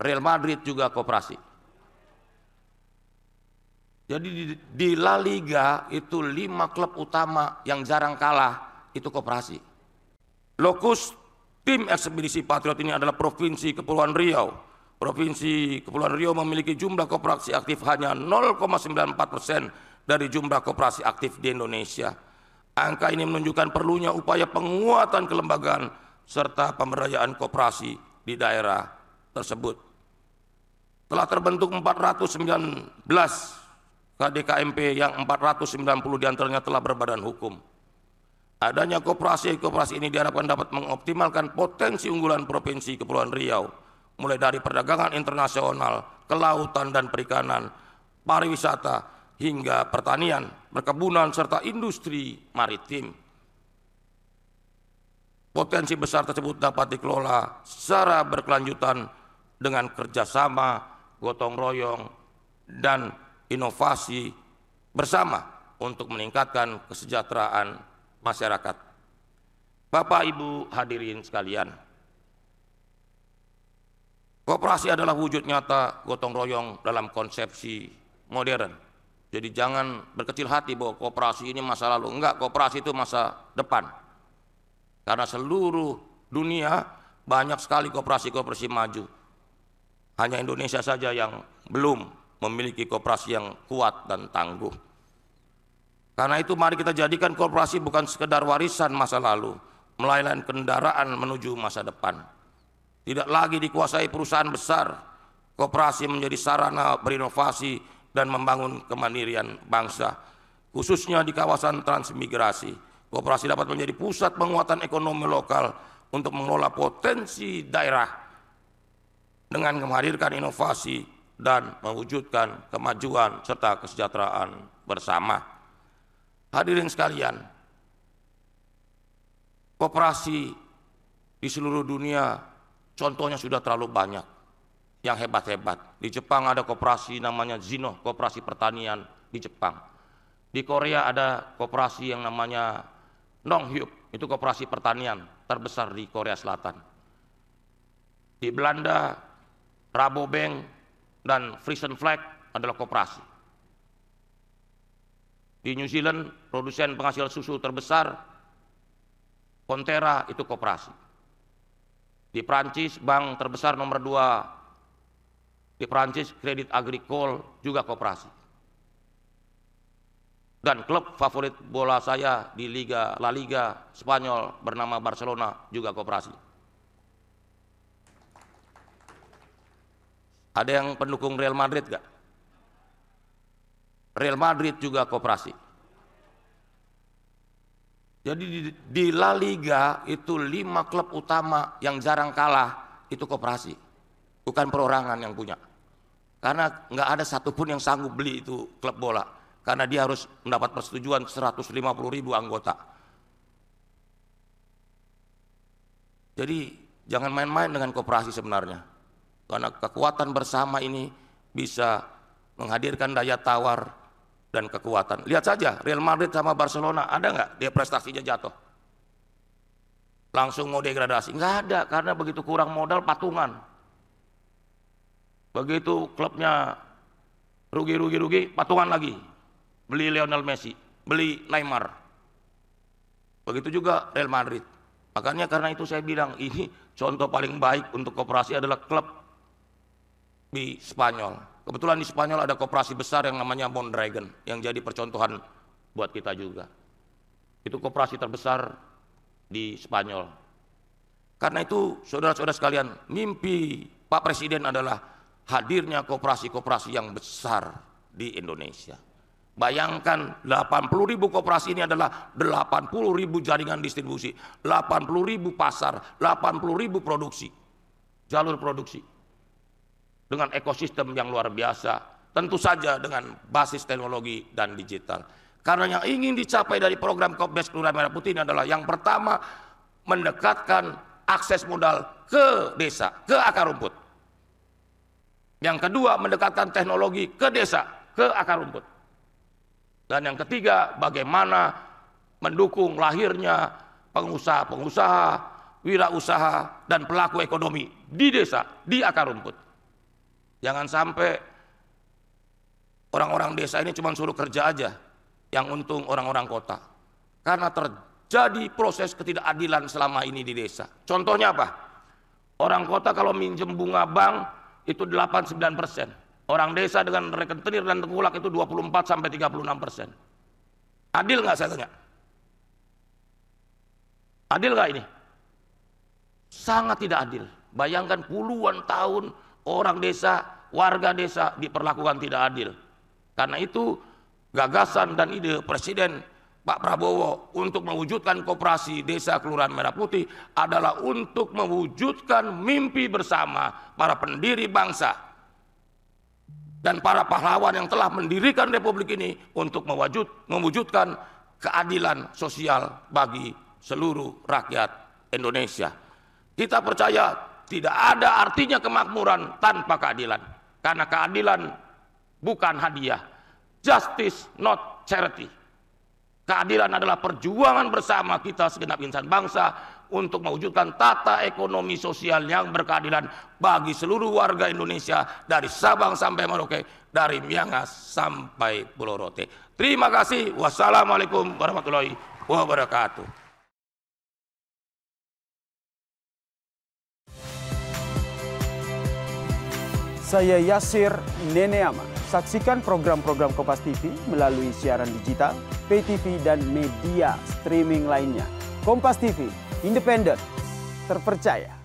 Real Madrid juga koperasi. Jadi di La Liga itu 5 klub utama yang jarang kalah itu koperasi. Lokus tim ekspedisi Patriot ini adalah Provinsi Kepulauan Riau. Provinsi Kepulauan Riau memiliki jumlah koperasi aktif hanya 0,94% dari jumlah koperasi aktif di Indonesia. Angka ini menunjukkan perlunya upaya penguatan kelembagaan serta pemberdayaan koperasi di daerah tersebut. Telah terbentuk 419 KDKMP yang 490 diantaranya telah berbadan hukum. Adanya koperasi ini diharapkan dapat mengoptimalkan potensi unggulan Provinsi Kepulauan Riau, mulai dari perdagangan internasional, kelautan dan perikanan, pariwisata, hingga pertanian, perkebunan, serta industri maritim. Potensi besar tersebut dapat dikelola secara berkelanjutan dengan kerjasama, gotong royong, dan inovasi bersama untuk meningkatkan kesejahteraan masyarakat. Bapak Ibu hadirin sekalian, koperasi adalah wujud nyata gotong royong dalam konsepsi modern. Jadi jangan berkecil hati bahwa koperasi ini masa lalu. Enggak, koperasi itu masa depan. Karena seluruh dunia banyak sekali koperasi-koperasi maju. Hanya Indonesia saja yang belum memiliki koperasi yang kuat dan tangguh. Karena itu mari kita jadikan koperasi bukan sekedar warisan masa lalu, melainkan kendaraan menuju masa depan. Tidak lagi dikuasai perusahaan besar, koperasi menjadi sarana berinovasi dan membangun kemandirian bangsa. Khususnya di kawasan transmigrasi, koperasi dapat menjadi pusat penguatan ekonomi lokal untuk mengelola potensi daerah dengan menghadirkan inovasi dan mewujudkan kemajuan serta kesejahteraan bersama. Hadirin sekalian, koperasi di seluruh dunia contohnya sudah terlalu banyak yang hebat-hebat. Di Jepang ada koperasi namanya Zino, koperasi pertanian di Jepang. Di Korea ada koperasi yang namanya Nonghyuk, itu koperasi pertanian terbesar di Korea Selatan. Di Belanda, Rabobank dan Frisian Flag adalah koperasi. Di New Zealand, produsen penghasil susu terbesar, Fonterra, itu koperasi. Di Prancis, bank terbesar nomor 2 di Prancis, Credit Agricole, juga koperasi. Dan klub favorit bola saya di La Liga Spanyol bernama Barcelona juga koperasi. Ada yang pendukung Real Madrid gak? Real Madrid juga koperasi. Jadi di La Liga itu 5 klub utama yang jarang kalah itu koperasi, bukan perorangan yang punya. Karena nggak ada satupun yang sanggup beli itu klub bola, karena dia harus mendapat persetujuan 150.000 anggota. Jadi jangan main-main dengan koperasi sebenarnya, karena kekuatan bersama ini bisa menghadirkan daya tawar dan kekuatan. Lihat saja Real Madrid sama Barcelona, ada nggak dia prestasinya jatuh? Langsung mau degradasi? Nggak ada, karena begitu kurang modal patungan. Begitu klubnya rugi patungan lagi. Beli Lionel Messi, beli Neymar. Begitu juga Real Madrid. Makanya karena itu saya bilang ini contoh paling baik untuk koperasi adalah klub di Spanyol. Kebetulan di Spanyol ada koperasi besar yang namanya Mondragon yang jadi percontohan buat kita juga. Itu koperasi terbesar di Spanyol. Karena itu saudara-saudara sekalian, mimpi Pak Presiden adalah hadirnya koperasi-koperasi yang besar di Indonesia. Bayangkan 80.000 koperasi ini adalah 80.000 jaringan distribusi, 80.000 pasar, 80.000 produksi, jalur produksi. Dengan ekosistem yang luar biasa, tentu saja dengan basis teknologi dan digital. Karena yang ingin dicapai dari program Kopdes Kelurahan Merah Putih ini adalah yang pertama, mendekatkan akses modal ke desa, ke akar rumput. Yang kedua, mendekatkan teknologi ke desa, ke akar rumput. Dan yang ketiga, bagaimana mendukung lahirnya pengusaha-pengusaha, wirausaha, dan pelaku ekonomi di desa, di akar rumput. Jangan sampai orang-orang desa ini cuma suruh kerja aja, yang untung orang-orang kota. Karena terjadi proses ketidakadilan selama ini di desa. Contohnya apa? Orang kota kalau minjem bunga bank itu 8-9%. Orang desa dengan rentenir dan tengkulak itu 24-36%. Adil nggak saya tanya? Adil nggak ini? Sangat tidak adil. Bayangkan puluhan tahun orang desa, warga desa diperlakukan tidak adil. Karena itu gagasan dan ide Presiden Pak Prabowo untuk mewujudkan koperasi desa Kelurahan Merah Putih adalah untuk mewujudkan mimpi bersama para pendiri bangsa dan para pahlawan yang telah mendirikan republik ini untuk mewujudkan keadilan sosial bagi seluruh rakyat Indonesia. Kita percaya tidak ada artinya kemakmuran tanpa keadilan, karena keadilan bukan hadiah. Justice not charity. Keadilan adalah perjuangan bersama kita segenap insan bangsa untuk mewujudkan tata ekonomi sosial yang berkeadilan bagi seluruh warga Indonesia dari Sabang sampai Merauke, dari Miangas sampai Pulau Rote. Terima kasih. Wassalamualaikum warahmatullahi wabarakatuh. Saya Yasir Neneama. Saksikan program-program Kompas TV melalui siaran digital, pay TV, dan media streaming lainnya. Kompas TV, independen, terpercaya.